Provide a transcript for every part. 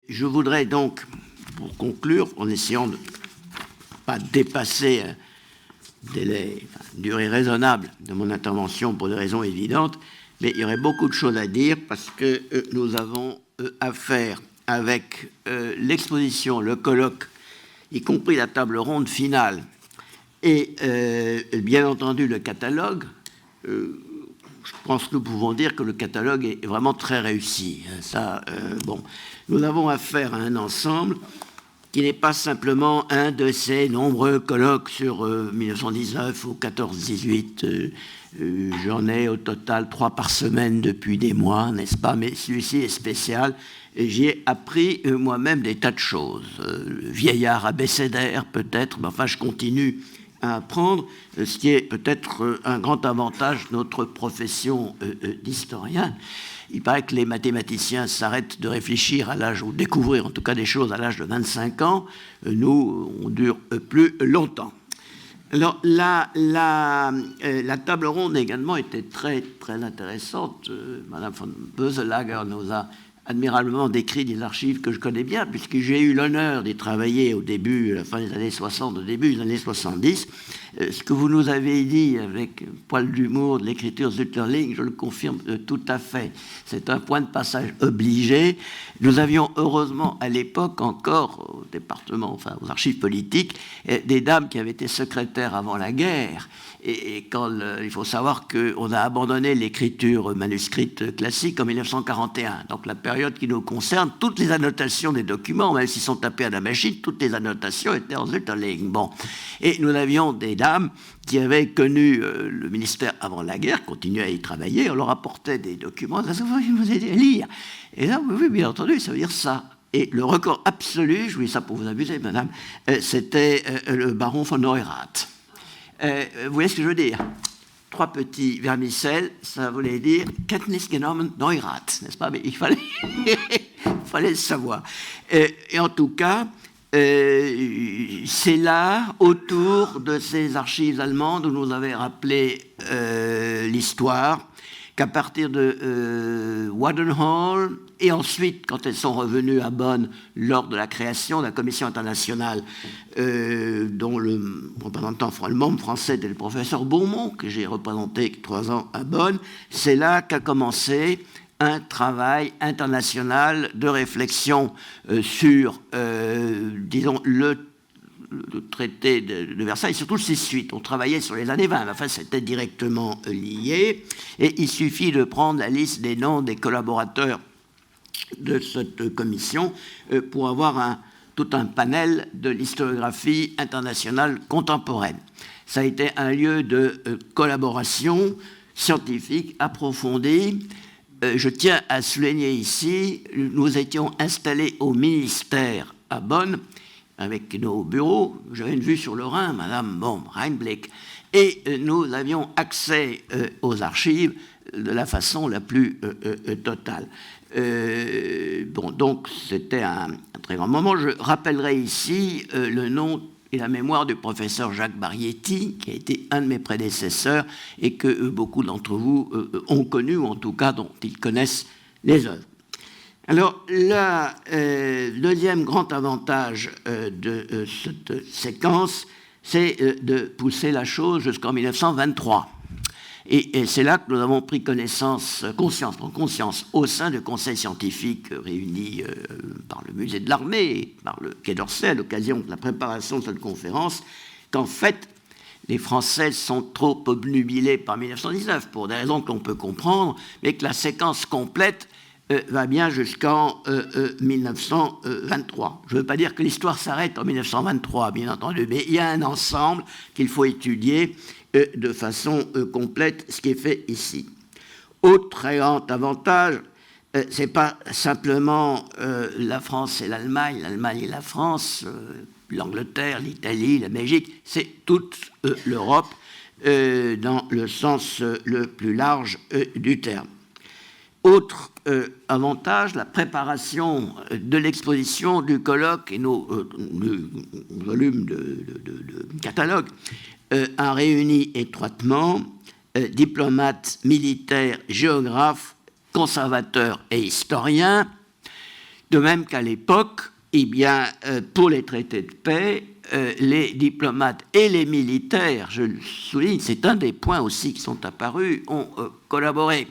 Je voudrais donc, pour conclure, en essayant de ne pas dépasser un délai, une durée raisonnable de mon intervention pour des raisons évidentes, mais il y aurait beaucoup de choses à dire parce que nous avons affaire avec l'exposition, le colloque, y compris la table ronde finale, et bien entendu le catalogue. Je pense que nous pouvons dire que le catalogue est vraiment très réussi. Bon, nous avons affaire à un ensemble qui n'est pas simplement un de ces nombreux colloques sur 1919 ou 14-18. J'en ai au total 3 par semaine depuis des mois, n'est-ce pas? Mais celui-ci est spécial. Et j'y ai appris moi-même des tas de choses. Vieillard abécédaire peut-être, mais enfin je continue à apprendre, ce qui est peut-être un grand avantage de notre profession d'historien. Il paraît que les mathématiciens s'arrêtent de réfléchir à l'âge, ou découvrir en tout cas des choses à l'âge de 25 ans. Nous, on dure plus longtemps. Alors, la table ronde également était très, très intéressante. Madame von Boeselager nous a admirablement décrit des archives que je connais bien, puisque j'ai eu l'honneur d'y travailler au début, à la fin des années 60, au début des années 70. Ce que vous nous avez dit avec un poil d'humour de l'écriture Zutterling, je le confirme tout à fait. C'est un point de passage obligé. Nous avions heureusement à l'époque encore au département, enfin aux archives politiques, des dames qui avaient été secrétaires avant la guerre. Et quand il faut savoir qu'on a abandonné l'écriture manuscrite classique en 1941. Donc la période qui nous concerne, toutes les annotations des documents, même s'ils sont tapés à la machine, toutes les annotations étaient en Zutterling. Bon. Et nous avions des dames qui avaient connu le ministère avant la guerre, continuaient à y travailler, on leur apportait des documents, ça vous aider à lire. Et là, oui, bien entendu, ça veut dire ça. Et le record absolu, je vous dis ça pour vous abuser, madame, c'était le baron von Neurath. Vous voyez ce que je veux dire? 3 petits vermicelles, ça voulait dire Kenntnis genommen Neurath, n'est-ce pas? Mais il fallait le savoir. Et en tout cas, c'est là, autour de ces archives allemandes, où nous avait rappelé l'histoire, qu'à partir de Wadenhall, et ensuite, quand elles sont revenues à Bonn lors de la création de la Commission internationale, dont le représentant, le membre français était le professeur Beaumont, que j'ai représenté 3 ans à Bonn, c'est là qu'a commencé un travail international de réflexion sur, disons, le traité de Versailles, surtout ses suites. On travaillait sur les années 20, enfin c'était directement lié, et il suffit de prendre la liste des noms des collaborateurs de cette commission pour avoir tout un panel de l'historiographie internationale contemporaine. Ça a été un lieu de collaboration scientifique approfondie. Je tiens à souligner ici, nous étions installés au ministère à Bonn, avec nos bureaux, j'avais une vue sur le Rhin, madame Rheinblick, et nous avions accès aux archives de la façon la plus totale. Donc c'était un très grand moment. Je rappellerai ici le nom et la mémoire du professeur Jacques Barietti, qui a été un de mes prédécesseurs et que beaucoup d'entre vous ont connu, ou en tout cas dont ils connaissent les œuvres. Alors, le deuxième grand avantage de cette séquence, c'est de pousser la chose jusqu'en 1923. Et c'est là que nous avons pris conscience au sein du conseil scientifique réuni par le musée de l'armée et par le Quai d'Orsay à l'occasion de la préparation de cette conférence, qu'en fait, les Français sont trop obnubilés par 1919 pour des raisons qu'on peut comprendre, mais que la séquence complète va bien jusqu'en 1923. Je ne veux pas dire que l'histoire s'arrête en 1923, bien entendu, mais il y a un ensemble qu'il faut étudier de façon complète, ce qui est fait ici. Autre très grand avantage, ce n'est pas simplement la France et l'Allemagne et la France, l'Angleterre, l'Italie, la Belgique, c'est toute l'Europe dans le sens le plus large du terme. Autre avantage, la préparation de l'exposition, du colloque et nos volumes de catalogue a réuni étroitement diplomates, militaires, géographes, conservateurs et historiens De même qu'à l'époque, eh bien, pour les traités de paix, les diplomates et les militaires, je le souligne, c'est un des points aussi qui sont apparus, ont collaboré,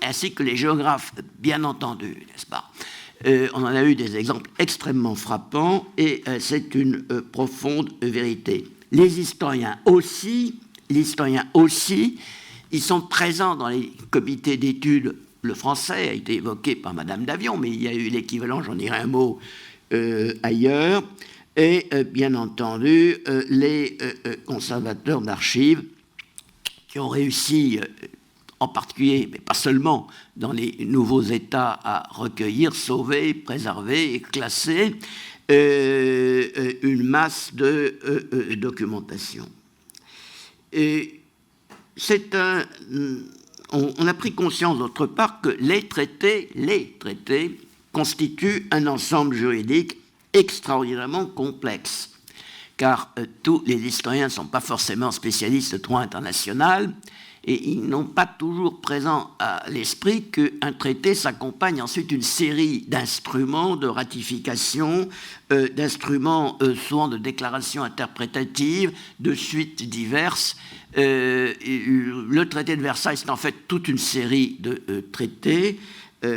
ainsi que les géographes, bien entendu, n'est-ce pas? On en a eu des exemples extrêmement frappants, et c'est une profonde vérité. Les historiens aussi, ils sont présents dans les comités d'études. Le français a été évoqué par Madame Davion, mais il y a eu l'équivalent, j'en dirai un mot, ailleurs, et bien entendu les conservateurs d'archives qui ont réussi, en particulier, mais pas seulement, dans les nouveaux États, à recueillir, sauver, préserver et classer une masse de documentation. Et c'est on a pris conscience d'autre part que les traités constituent un ensemble juridique extraordinairement complexe, car tous les historiens ne sont pas forcément spécialistes de droit international, et ils n'ont pas toujours présent à l'esprit qu'un traité s'accompagne ensuite d'une série d'instruments de ratification, d'instruments souvent de déclarations interprétatives, de suites diverses. Le traité de Versailles, c'est en fait toute une série de traités.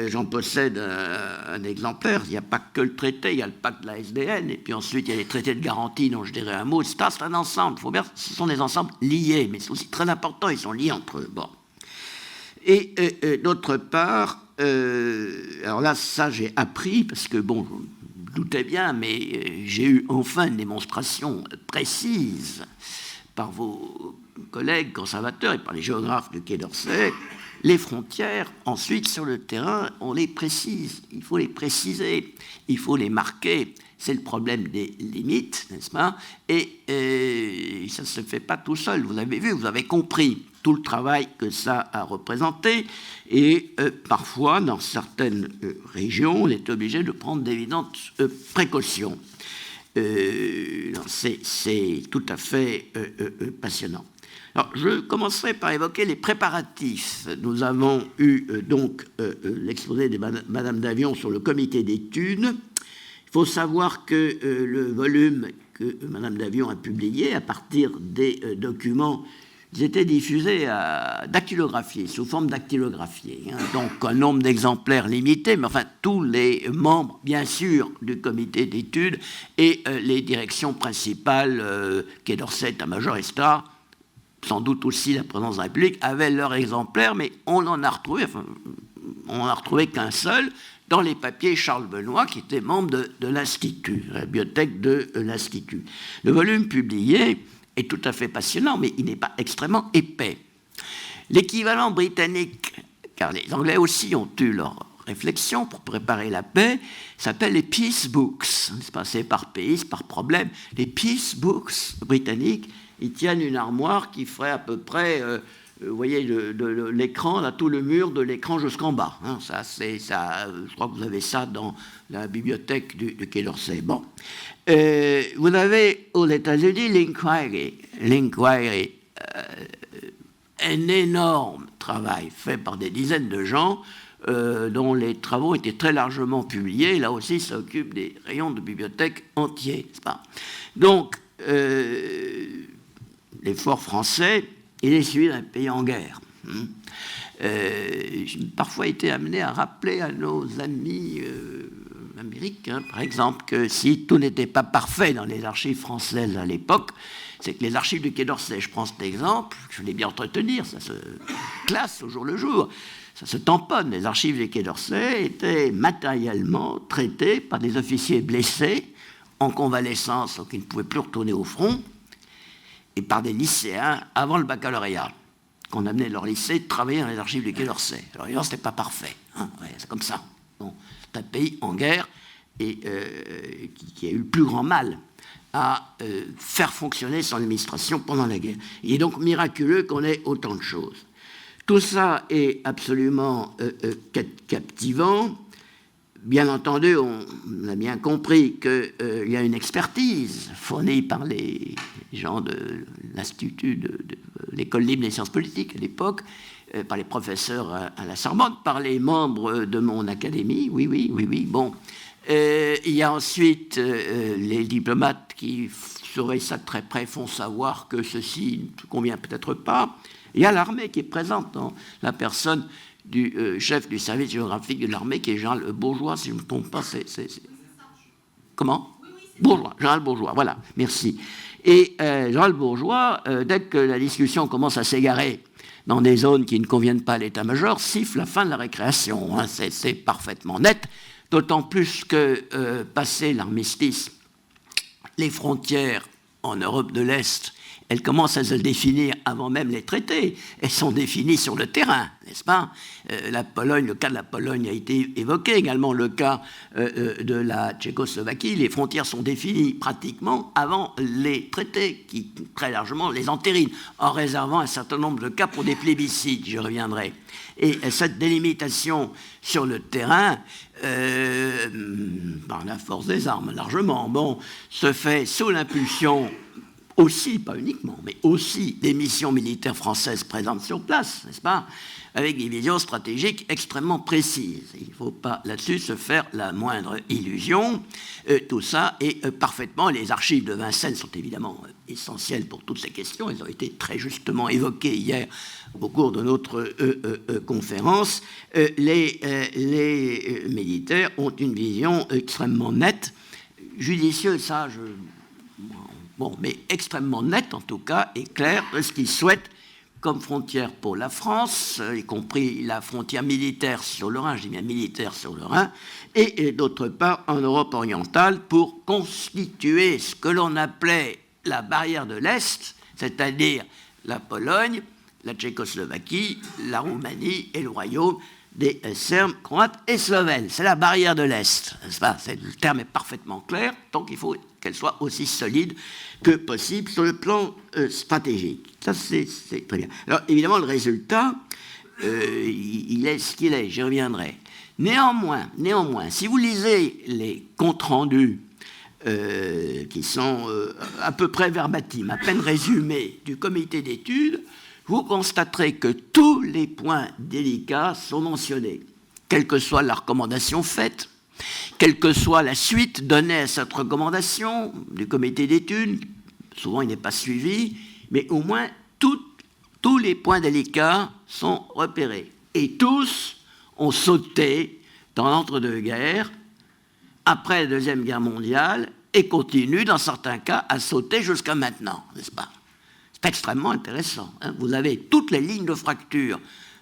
J'en possède un exemplaire. Il n'y a pas que le traité, il y a le pacte de la SDN, et puis ensuite il y a les traités de garantie dont je dirais un mot. C'est un ensemble. Il faut bien, ce sont des ensembles liés, mais c'est aussi très important, ils sont liés entre eux. Bon. Et d'autre part, alors là, ça j'ai appris, parce que bon, je doutais bien, mais j'ai eu enfin une démonstration précise par vos collègues conservateurs et par les géographes du Quai d'Orsay. Les frontières, ensuite, sur le terrain, on les précise. Il faut les préciser, il faut les marquer. C'est le problème des limites, n'est-ce pas? Et ça ne se fait pas tout seul. Vous avez vu, vous avez compris tout le travail que ça a représenté. Et parfois, dans certaines régions, on est obligé de prendre d'évidentes précautions. C'est tout à fait passionnant. Alors, je commencerai par évoquer les préparatifs. Nous avons eu donc l'exposé de Madame Davion sur le comité d'études. Il faut savoir que le volume que Madame Davion a publié à partir des documents, ils étaient diffusés dactylographiés, sous forme dactylographiée. Donc un nombre d'exemplaires limité, mais enfin tous les membres, bien sûr, du comité d'études et les directions principales, Quai d'Orsay, état-major, etc., sans doute aussi la présidence de la République, avaient leur exemplaire, mais on n'en a retrouvé qu'un seul dans les papiers Charles Benoît, qui était membre de l'Institut, la bibliothèque de l'Institut. Le volume publié est tout à fait passionnant, mais il n'est pas extrêmement épais. L'équivalent britannique, car les Anglais aussi ont eu leur réflexion pour préparer la paix, s'appelle les Peace Books. C'est par pays, c'est par problème. Les Peace Books britanniques, ils tiennent une armoire qui ferait à peu près, vous voyez, de l'écran, là, tout le mur de l'écran jusqu'en bas. Hein, ça, je crois que vous avez ça dans la bibliothèque du Quai d'Orsay. Bon. Vous avez aux États-Unis l'Inquiry, un énorme travail fait par des dizaines de gens, dont les travaux étaient très largement publiés. Là aussi, ça occupe des rayons de bibliothèque entiers, n'est-ce pas? Donc, l'effort français, il est celui d'un pays en guerre. J'ai parfois été amené à rappeler à nos amis américains, par exemple, que si tout n'était pas parfait dans les archives françaises à l'époque, c'est que les archives du Quai d'Orsay, je prends cet exemple, je voulais bien entretenir, ça se classe au jour le jour, ça se tamponne. Les archives du Quai d'Orsay étaient matériellement traitées par des officiers blessés, en convalescence, donc ils ne pouvaient plus retourner au front, et par des lycéens avant le baccalauréat, qu'on amenait leur lycée travailler dans les archives du Quai d'Orsay. Alors évidemment, ce n'était pas parfait, hein, ouais, c'est comme ça. Bon, c'est un pays en guerre et qui a eu le plus grand mal à faire fonctionner son administration pendant la guerre. Il est donc miraculeux qu'on ait autant de choses. Tout ça est absolument captivant. Bien entendu, on a bien compris qu'il y a une expertise fournie par les gens de l'Institut de l'École libre des sciences politiques à l'époque, par les professeurs à la Sorbonne, par les membres de mon académie, oui, bon. Il y a ensuite les diplomates qui surveillent ça de très près, font savoir que ceci ne convient peut-être pas. Il y a l'armée qui est présente dans la personne du chef du service géographique de l'armée, qui est Jean Bourgeois, si je ne me trompe pas. Comment ? Bourgeois, Général Bourgeois, voilà, merci. Et Général Bourgeois, dès que la discussion commence à s'égarer dans des zones qui ne conviennent pas à l'état-major, siffle la fin de la récréation. Hein, c'est parfaitement net, d'autant plus que, passé l'armistice, les frontières en Europe de l'Est, elles commencent à se définir avant même les traités. Elles sont définies sur le terrain, n'est-ce pas ? La Pologne, le cas de la Pologne a été évoqué, également le cas de la Tchécoslovaquie. Les frontières sont définies pratiquement avant les traités, qui très largement les entérinent, en réservant un certain nombre de cas pour des plébiscites, j'y reviendrai. Et cette délimitation sur le terrain, par la force des armes largement, se fait sous l'impulsion aussi, pas uniquement, mais aussi des missions militaires françaises présentes sur place, n'est-ce pas, avec des visions stratégiques extrêmement précises. Il ne faut pas là-dessus se faire la moindre illusion. Tout ça est parfaitement... Les archives de Vincennes sont évidemment essentielles pour toutes ces questions. Elles ont été très justement évoquées hier au cours de notre conférence. Les militaires ont une vision extrêmement nette, judicieuse, ça, mais extrêmement nette en tout cas, et claire de ce qu'ils souhaitent comme frontière pour la France, y compris la frontière militaire sur le Rhin, je dis bien militaire sur le Rhin, et d'autre part en Europe orientale pour constituer ce que l'on appelait la barrière de l'Est, c'est-à-dire la Pologne, la Tchécoslovaquie, la Roumanie et le royaume des Serbes, Croates et Slovènes. C'est la barrière de l'Est, n'est-ce pas ? Le terme est parfaitement clair, donc il faut qu'elle soit aussi solide que possible sur le plan stratégique. Ça, c'est très bien. Alors, évidemment, le résultat, il est ce qu'il est, j'y reviendrai. Néanmoins, si vous lisez les comptes rendus qui sont à peu près verbatim, à peine résumés du comité d'études, vous constaterez que tous les points délicats sont mentionnés, quelle que soit la recommandation faite, quelle que soit la suite donnée à cette recommandation du comité d'études. Souvent il n'est pas suivi, mais au moins tous les points délicats sont repérés. Et tous ont sauté dans l'entre-deux-guerres, après la Deuxième Guerre mondiale, et continuent dans certains cas à sauter jusqu'à maintenant, n'est-ce pas ? C'est extrêmement intéressant. Hein. Vous avez toutes les lignes de fracture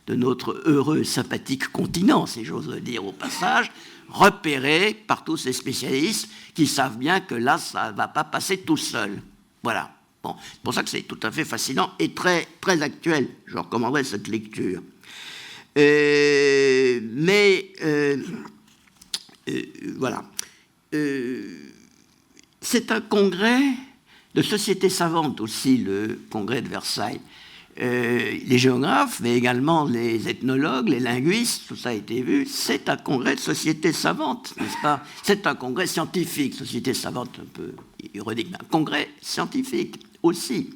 de notre heureux, sympathique continent, si j'ose le dire au passage, repérées par tous ces spécialistes qui savent bien que là, ça ne va pas passer tout seul. Voilà. Bon, c'est pour ça que c'est tout à fait fascinant et très, très actuel. Je recommanderais cette lecture. Voilà. C'est un congrès de sociétés savantes aussi, le congrès de Versailles. Les géographes, mais également les ethnologues, les linguistes, tout ça a été vu, c'est un congrès de sociétés savantes, n'est-ce pas ? C'est un congrès scientifique, société savante un peu ironique, mais un congrès scientifique aussi,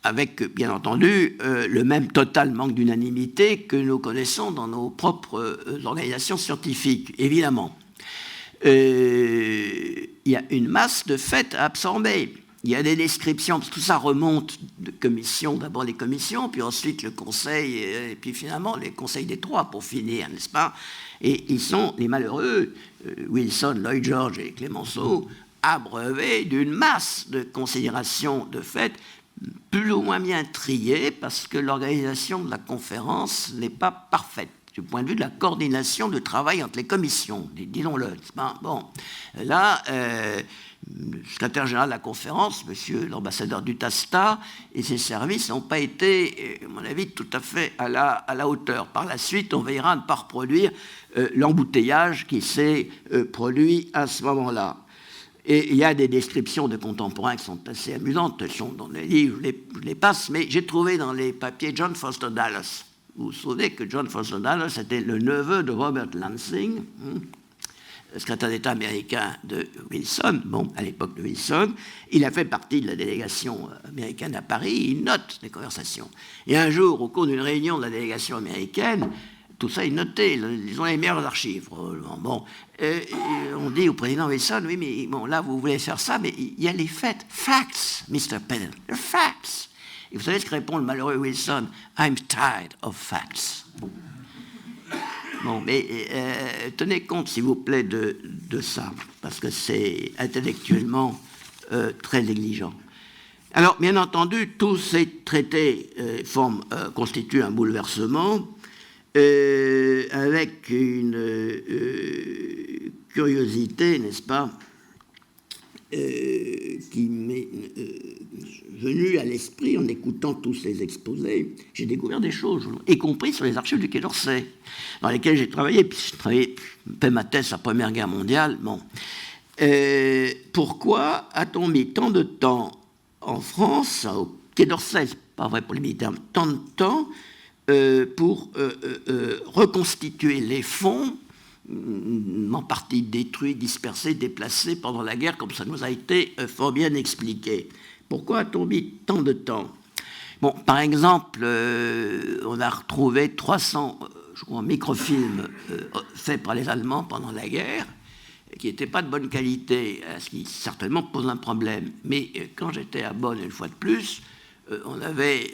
avec, bien entendu, le même total manque d'unanimité que nous connaissons dans nos propres organisations scientifiques, évidemment. Il y a une masse de faits à absorber. Il y a des descriptions, parce que tout ça remonte de commissions, d'abord les commissions, puis ensuite le conseil, et puis finalement les conseils des trois pour finir, n'est-ce pas ? Et ils sont, les malheureux, Wilson, Lloyd George et Clemenceau, abreuvés d'une masse de considérations de faits plus ou moins bien triées, parce que l'organisation de la conférence n'est pas parfaite du point de vue de la coordination du travail entre les commissions, disons-le. Bon, là, le secrétaire général de la conférence, monsieur l'ambassadeur Dutasta, et ses services n'ont pas été, à mon avis, tout à fait à la hauteur. Par la suite, on veillera à ne pas reproduire l'embouteillage qui s'est produit à ce moment-là. Et il y a des descriptions de contemporains qui sont assez amusantes, elles sont dans les livres, je les passe, mais j'ai trouvé dans les papiers John Foster Dulles. Vous vous souvenez que John Foster Dulles était le neveu de Robert Lansing, secrétaire d'État américain de Wilson, à l'époque de Wilson. Il a fait partie de la délégation américaine à Paris, il note les conversations. Et un jour, au cours d'une réunion de la délégation américaine, tout ça est noté, ils ont les meilleures archives, probablement. Bon, on dit au président Wilson, oui, mais bon, là, vous voulez faire ça, mais il y a les faits. Facts, Mr. Pennell, the facts. Et vous savez ce que répond le malheureux Wilson? I'm tired of facts. Bon, mais tenez compte, s'il vous plaît, de ça, parce que c'est intellectuellement très négligent. Alors, bien entendu, tous ces traités constituent un bouleversement, avec une curiosité, n'est-ce pas, qui m'est venue à l'esprit en écoutant tous ces exposés. J'ai découvert des choses, y compris sur les archives du Quai d'Orsay, dans lesquelles j'ai travaillé, puis j'ai fait ma thèse à la Première Guerre mondiale. Bon. Pourquoi a-t-on mis tant de temps en France, au Quai d'Orsay, c'est pas vrai pour les militaires, mais tant de temps pour reconstituer les fonds, en partie détruits, dispersés, déplacés pendant la guerre, comme ça nous a été fort bien expliqué. Pourquoi a-t-on mis tant de temps? Bon, par exemple, on a retrouvé 300 je crois, microfilms faits par les Allemands pendant la guerre, qui n'étaient pas de bonne qualité, ce qui certainement pose un problème. Mais quand j'étais à Bonn, une fois de plus, on avait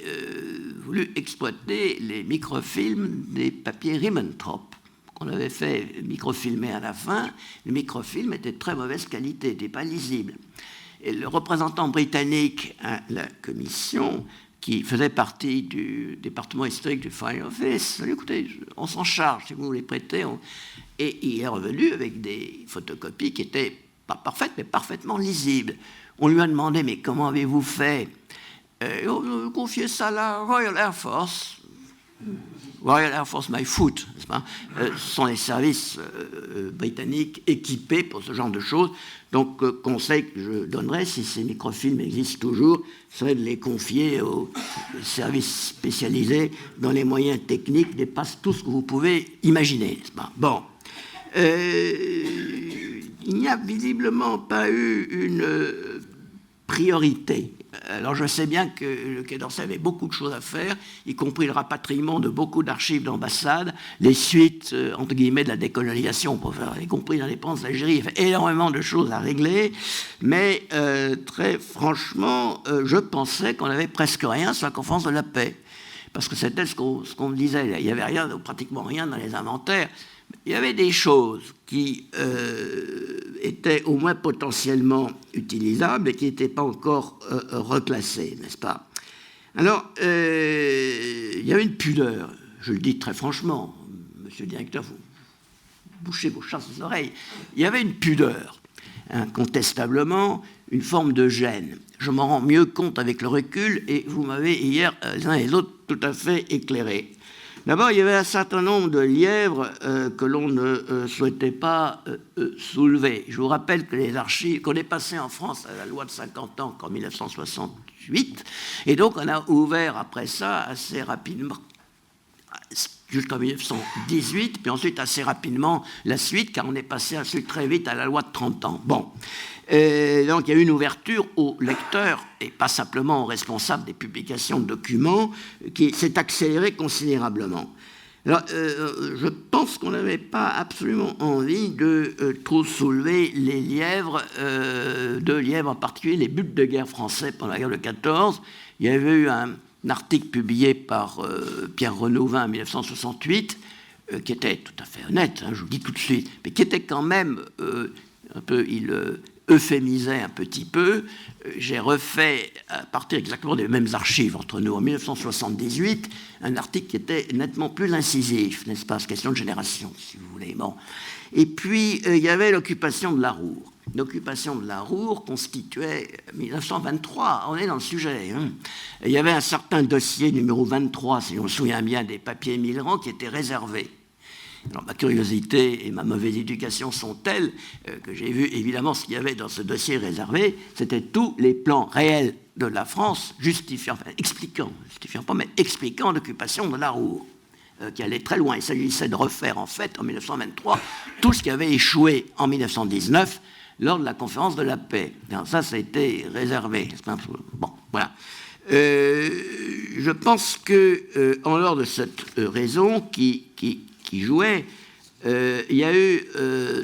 voulu exploiter les microfilms des papiers Ribbentrop, qu'on avait fait microfilmer à la fin. Le microfilm était de très mauvaise qualité, n'était pas lisible. Et le représentant britannique à la commission, qui faisait partie du département historique du Foreign Office, a dit, écoutez, on s'en charge, si vous les prêtez. Et il est revenu avec des photocopies qui étaient pas parfaites, mais parfaitement lisibles. On lui a demandé, mais comment avez-vous fait? On a confié ça à la Royal Air Force. Royal Air Force My Foot, n'est-ce pas? Ce sont les services britanniques équipés pour ce genre de choses. Donc, conseil que je donnerais, si ces microfilms existent toujours, serait de les confier aux services spécialisés dont les moyens techniques dépassent tout ce que vous pouvez imaginer, n'est-ce pas? Bon. Il n'y a visiblement pas eu une priorité. Alors je sais bien que le Quai d'Orsay avait beaucoup de choses à faire, y compris le rapatriement de beaucoup d'archives d'ambassades, les suites, entre guillemets, de la décolonisation, y compris l'indépendance d'Algérie. Il y avait énormément de choses à régler, mais très franchement, je pensais qu'on avait presque rien sur la conférence de la paix, parce que c'était ce qu'on me disait. Il n'y avait rien, pratiquement rien dans les inventaires. Il y avait des choses qui étaient au moins potentiellement utilisables et qui n'étaient pas encore reclassées, n'est-ce pas? Alors, il y avait une pudeur, je le dis très franchement, monsieur le directeur, vous bouchez vos chasses aux oreilles. Il y avait une pudeur, incontestablement, une forme de gêne. Je m'en rends mieux compte avec le recul et vous m'avez hier, les uns et les autres, tout à fait éclairé. D'abord, il y avait un certain nombre de lièvres que l'on ne souhaitait pas soulever. Je vous rappelle que les archives, qu'on est passé en France à la loi de 50 ans qu'en 1968, et donc on a ouvert après ça assez rapidement, jusqu'en 1918, puis ensuite assez rapidement la suite, car on est passé ensuite très vite à la loi de 30 ans. Bon. Donc il y a eu une ouverture aux lecteurs et pas simplement aux responsables des publications de documents qui s'est accélérée considérablement. Alors, je pense qu'on n'avait pas absolument envie de trop soulever les lièvres, deux lièvres en particulier, les buts de guerre français pendant la guerre de 14. Il y avait eu un article publié par Pierre Renouvin en 1968 qui était tout à fait honnête, je vous le dis tout de suite, mais qui était quand même un peu... euphémisait un petit peu. J'ai refait, à partir exactement des mêmes archives entre nous, en 1978, un article qui était nettement plus incisif, n'est-ce pas? C'est question de génération, si vous voulez. Bon. Et puis, il y avait l'occupation de la Roure. L'occupation de la Roure constituait 1923, on est dans le sujet. Il y avait un certain dossier numéro 23, si on se souvient bien, des papiers migrants qui était réservé. Alors, ma curiosité et ma mauvaise éducation sont telles que j'ai vu évidemment ce qu'il y avait dans ce dossier réservé, c'était tous les plans réels de la France justifiant l'occupation de la Roure, qui allait très loin. Il s'agissait de refaire en fait en 1923 tout ce qui avait échoué en 1919 lors de la conférence de la paix. Alors, ça a été réservé. Bon, voilà. Je pense que, en dehors de cette raison qui qui jouait. Il y a eu,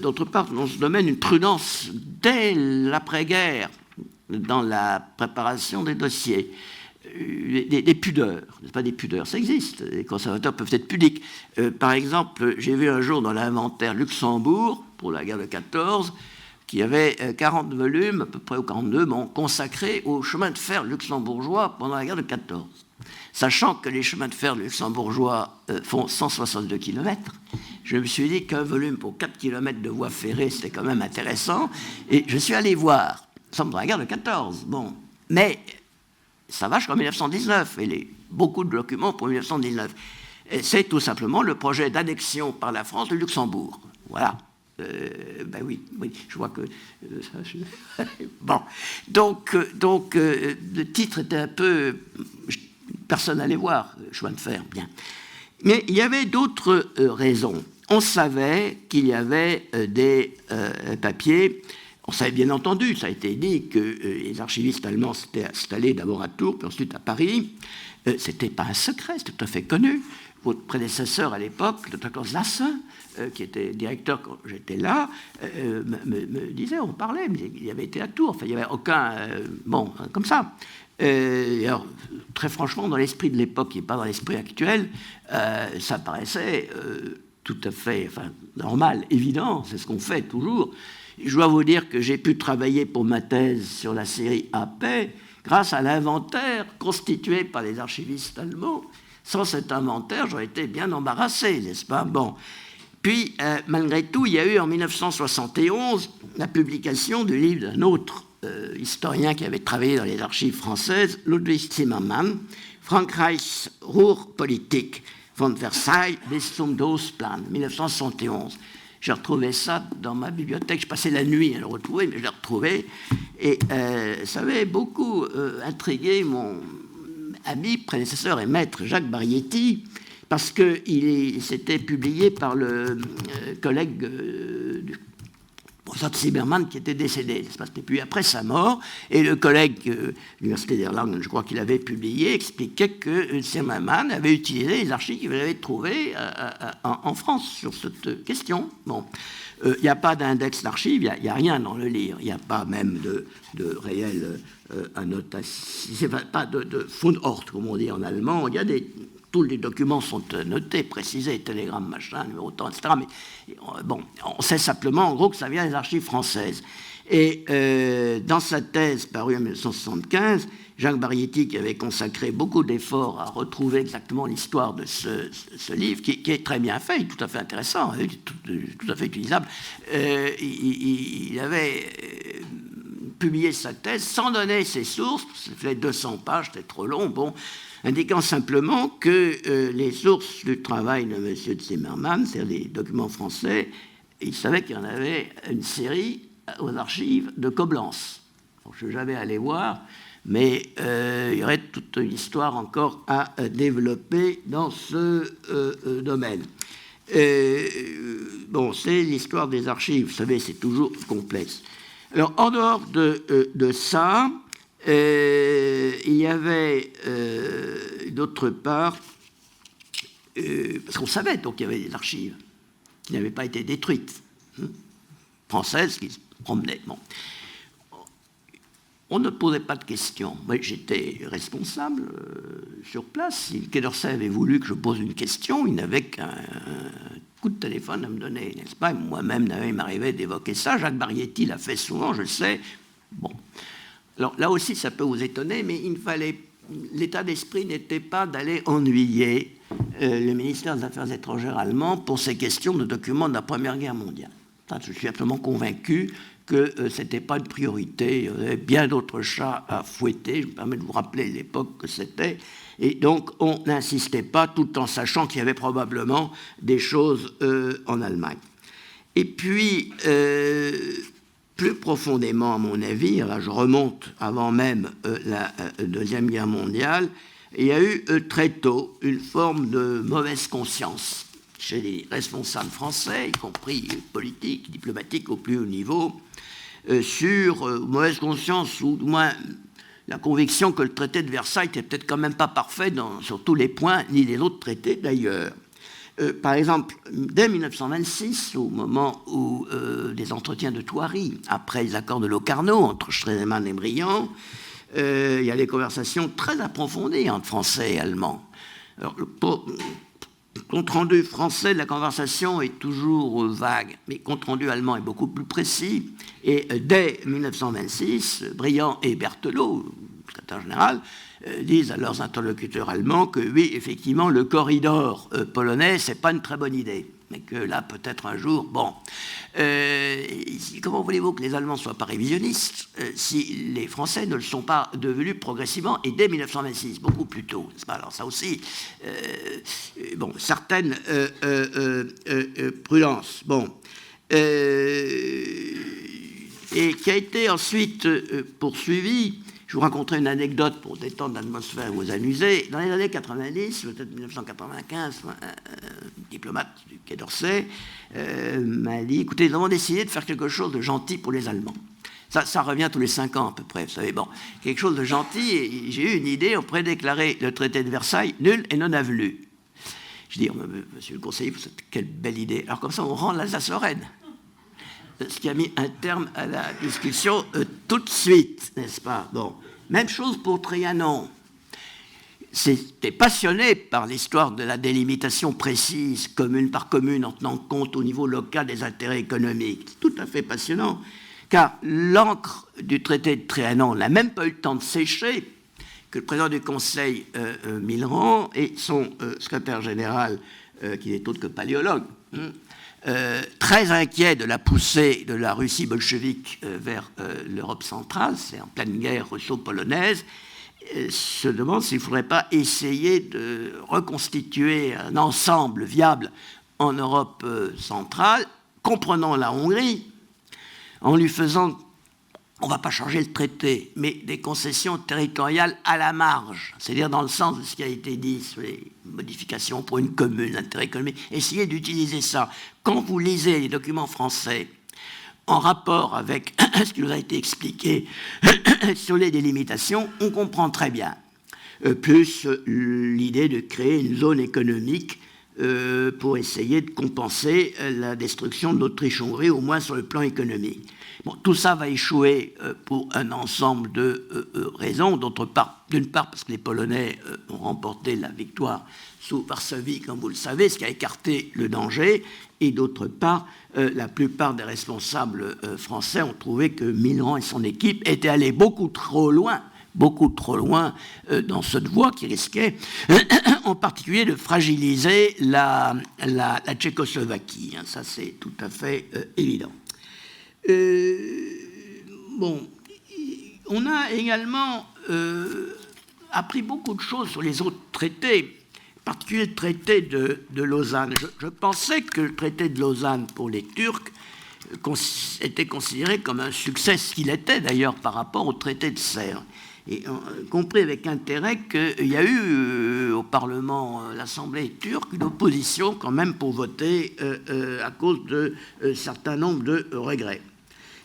d'autre part, dans ce domaine, une prudence dès l'après-guerre dans la préparation des dossiers. Des pudeurs, n'est-ce pas, des pudeurs, ça existe, les conservateurs peuvent être pudiques. Par exemple, j'ai vu un jour dans l'inventaire Luxembourg, pour la guerre de 14, qu'il y avait 40 volumes, à peu près, ou 42, consacrés au chemin de fer luxembourgeois pendant la guerre de 14. Sachant que les chemins de fer luxembourgeois font 162 km, je me suis dit qu'un volume pour 4 km de voie ferrée, c'était quand même intéressant, et je suis allé voir. Nous sommes dans la guerre de 14, bon, mais ça va jusqu'en 1919, et beaucoup de documents pour 1919. Et c'est tout simplement le projet d'annexion par la France de Luxembourg. Voilà. Ben oui, je vois que... bon. Donc, le titre était un peu... Personne n'allait voir, chemin de fer, bien. Mais il y avait d'autres raisons. On savait qu'il y avait des papiers... On savait bien entendu, ça a été dit, que les archivistes allemands s'étaient installés d'abord à Tours, puis ensuite à Paris. Ce n'était pas un secret, c'était tout à fait connu. Votre prédécesseur à l'époque, le docteur Zassin, qui était directeur quand j'étais là, me disait, on parlait, mais il avait été à Tours, enfin, il n'y avait aucun... bon, comme ça. Alors, très franchement, dans l'esprit de l'époque, et pas dans l'esprit actuel, ça paraissait tout à fait normal, évident, c'est ce qu'on fait toujours. Je dois vous dire que j'ai pu travailler pour ma thèse sur la série AP grâce à l'inventaire constitué par les archivistes allemands. Sans cet inventaire, j'aurais été bien embarrassé, n'est-ce pas? Bon. Puis, malgré tout, il y a eu en 1971 la publication du livre d'un autre historien qui avait travaillé dans les archives françaises, Ludwig Zimmermann, Frankreichs Ruhrpolitik, von Versailles bis zum Dosplan, 1971. J'ai retrouvé ça dans ma bibliothèque. Je passais la nuit à le retrouver, mais je l'ai retrouvé. Et ça avait beaucoup intrigué mon ami, prédécesseur et maître Jacques Barietti, parce qu'il s'était publié par le collègue du professeur Zimmermann qui était décédé. C'était puis après sa mort, et le collègue de l'Université d'Erlangen, je crois qu'il avait publié, expliquait que Zimmermann avait utilisé les archives qu'il avait trouvées en France sur cette question. Bon, il n'y a pas d'index d'archives, il n'y a rien dans le livre, il n'y a pas même de réelle annotation, pas de Fundort, comme on dit en allemand, il y a tous les documents sont notés, précisés, télégrammes, machin, numéro de temps, etc. Mais bon, on sait simplement, en gros, que ça vient des archives françaises. Et dans sa thèse parue en 1975, Jacques Barietti, qui avait consacré beaucoup d'efforts à retrouver exactement l'histoire de ce livre, qui est très bien fait, tout à fait intéressant, tout à fait utilisable, il avait publié sa thèse sans donner ses sources, ça fait 200 pages, c'était trop long, bon, indiquant simplement que les sources du travail de M. Zimmermann, c'est-à-dire les documents français, il savait qu'il y en avait une série aux archives de Coblence. Donc, je ne suis jamais allé voir, mais il y aurait toute une histoire encore à développer dans ce domaine. Bon, c'est l'histoire des archives, vous savez, c'est toujours complexe. Alors, en dehors de ça, il y avait d'autre part, parce qu'on savait donc qu'il y avait des archives qui n'avaient pas été détruites, françaises qui se promenaient. Bon. On ne posait pas de questions. Moi, j'étais responsable sur place. Si le Quai d'Orsay avait voulu que je pose une question, il n'avait qu'un coup de téléphone à me donner, n'est-ce pas? Moi-même, il m'arrivait d'évoquer ça. Jacques Barietti l'a fait souvent, je le sais. Bon. Alors là aussi, ça peut vous étonner, mais l'état d'esprit n'était pas d'aller ennuyer le ministère des Affaires étrangères allemand pour ces questions de documents de la Première Guerre mondiale. Je suis absolument convaincu que ce n'était pas une priorité. Il y avait bien d'autres chats à fouetter. Je me permets de vous rappeler l'époque que c'était. Et donc, on n'insistait pas, tout en sachant qu'il y avait probablement des choses en Allemagne. Et puis, plus profondément, à mon avis, là je remonte avant même la Deuxième Guerre mondiale, il y a eu très tôt une forme de mauvaise conscience chez les responsables français, y compris politiques, diplomatiques au plus haut niveau, sur mauvaise conscience, ou du moins la conviction que le traité de Versailles n'était peut-être quand même pas parfait sur tous les points, ni les autres traités d'ailleurs. par exemple, dès 1926, au moment où des entretiens de Thoiry, après les accords de Locarno entre Stresemann et Briand, il y a des conversations très approfondies entre Français et Allemands. Alors, le compte-rendu français de la conversation est toujours vague, mais le compte-rendu allemand est beaucoup plus précis. Et dès 1926, Briand et Berthelot, le secrétaire général, disent à leurs interlocuteurs allemands que oui, effectivement, le corridor polonais, c'est pas une très bonne idée. Mais que là, peut-être un jour, bon. Comment voulez-vous que les Allemands ne soient pas révisionnistes si les Français ne le sont pas devenus progressivement, et dès 1926, beaucoup plus tôt, n'est-ce pas? Alors ça aussi, bon, certaines prudences. Bon. Et qui a été ensuite poursuivi. Je vous raconterai une anecdote pour détendre l'atmosphère et vous amuser. Dans les années 90, peut-être 1995, un diplomate du Quai d'Orsay m'a dit, écoutez, nous avons décidé de faire quelque chose de gentil pour les Allemands. Ça revient tous les 5 ans à peu près, vous savez. Bon, quelque chose de gentil, et j'ai eu une idée, on pourrait déclarer le traité de Versailles nul et non avenu. Je dis, monsieur le conseiller, quelle belle idée. Alors comme ça, on rend l'Alsace-Lorraine. Ce qui a mis un terme à la discussion tout de suite, n'est-ce pas? Bon, même chose pour Trianon. C'était passionné par l'histoire de la délimitation précise, commune par commune, en tenant compte au niveau local des intérêts économiques. Tout à fait passionnant, car l'encre du traité de Trianon n'a même pas eu le temps de sécher que le président du Conseil, Millerand, et son secrétaire général, qui n'est autre que paléologue, très inquiet de la poussée de la Russie bolchevique vers l'Europe centrale, c'est en pleine guerre russo-polonaise, se demande s'il ne faudrait pas essayer de reconstituer un ensemble viable en Europe centrale, comprenant la Hongrie, en lui faisant, on ne va pas changer le traité, mais des concessions territoriales à la marge, c'est-à-dire dans le sens de ce qui a été dit sur les modifications pour une commune, l'intérêt économique. Essayez d'utiliser ça. Quand vous lisez les documents français en rapport avec ce qui nous a été expliqué sur les délimitations, on comprend très bien. Plus l'idée de créer une zone économique pour essayer de compenser la destruction de l'Autriche-Hongrie, au moins sur le plan économique. Bon, tout ça va échouer pour un ensemble de raisons. D'une part, parce que les Polonais ont remporté la victoire sous Varsovie, comme vous le savez, ce qui a écarté le danger. Et d'autre part, la plupart des responsables français ont trouvé que Millerand et son équipe étaient allés beaucoup trop loin dans cette voie qui risquait en particulier de fragiliser la Tchécoslovaquie. Ça, c'est tout à fait évident. Bon, on a également appris beaucoup de choses sur les autres traités, en particulier le traité de Lausanne. Je pensais que le traité de Lausanne pour les Turcs était considéré comme un succès, ce qu'il était d'ailleurs par rapport au traité de Sèvres. Et compris avec intérêt qu'il y a eu au Parlement, l'Assemblée turque, une opposition quand même pour voter à cause de certain nombre de regrets.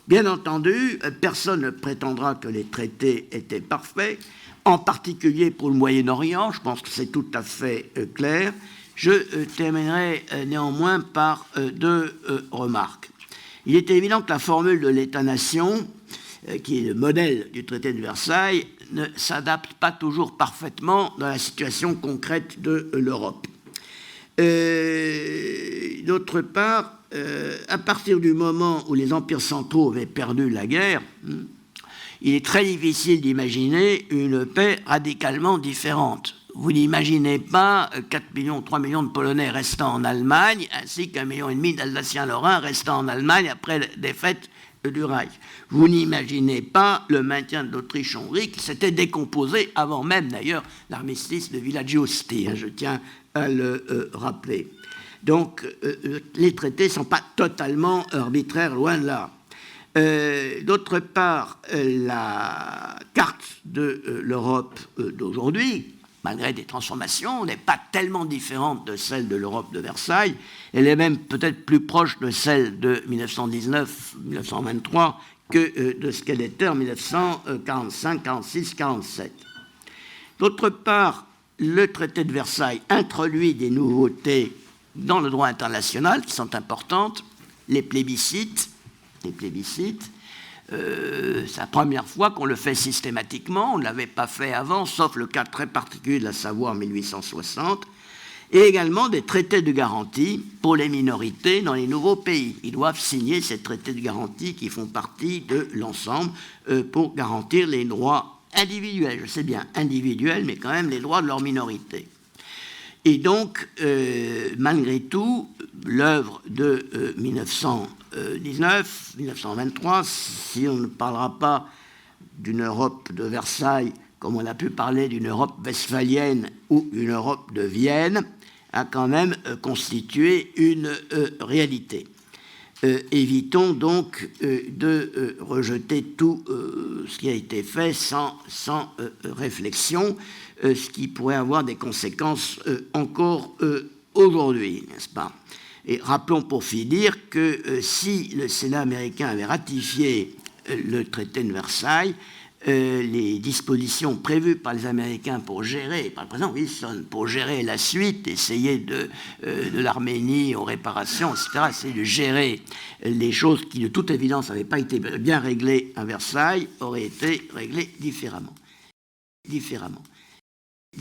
Bien entendu, personne ne prétendra que les traités étaient parfaits, en particulier pour le Moyen-Orient, je pense que c'est tout à fait clair. Je terminerai néanmoins par 2 remarques. Il est évident que la formule de l'État-nation, qui est le modèle du traité de Versailles, ne s'adapte pas toujours parfaitement dans la situation concrète de l'Europe. D'autre part, à partir du moment où les empires centraux avaient perdu la guerre, il est très difficile d'imaginer une paix radicalement différente. Vous n'imaginez pas 3 millions de Polonais restant en Allemagne, ainsi qu'1,5 million d'Alsaciens-Lorrains restant en Allemagne après la défaite du Reich. Vous n'imaginez pas le maintien de l'Autriche-Hongrie qui s'était décomposé avant même d'ailleurs l'armistice de Villa Giusti, je tiens à le rappeler. Donc les traités ne sont pas totalement arbitraires, loin de là. D'autre part, la carte de l'Europe d'aujourd'hui, malgré des transformations, n'est pas tellement différente de celle de l'Europe de Versailles. Elle est même peut-être plus proche de celle de 1919-1923 que de ce qu'elle était en 1945, 46, 47. D'autre part, le traité de Versailles introduit des nouveautés dans le droit international qui sont importantes. Les plébiscites. C'est la première fois qu'on le fait systématiquement. On ne l'avait pas fait avant, sauf le cas très particulier de la Savoie en 1860. Et également des traités de garantie pour les minorités dans les nouveaux pays. Ils doivent signer ces traités de garantie qui font partie de l'ensemble pour garantir les droits individuels. Je sais bien individuels, mais quand même les droits de leur minorité. Et donc, malgré tout, l'œuvre de 1919, 1923, si on ne parlera pas d'une Europe de Versailles, comme on a pu parler d'une Europe westphalienne ou une Europe de Vienne, a quand même constitué une réalité. Évitons donc de rejeter tout ce qui a été fait sans réflexion, ce qui pourrait avoir des conséquences encore aujourd'hui, n'est-ce pas? Et rappelons pour finir que si le Sénat américain avait ratifié le traité de Versailles, les dispositions prévues par les Américains pour gérer, par le président Wilson, pour gérer la suite, essayer de l'Arménie aux réparations, etc., essayer de gérer les choses qui, de toute évidence, n'avaient pas été bien réglées à Versailles, auraient été réglées différemment.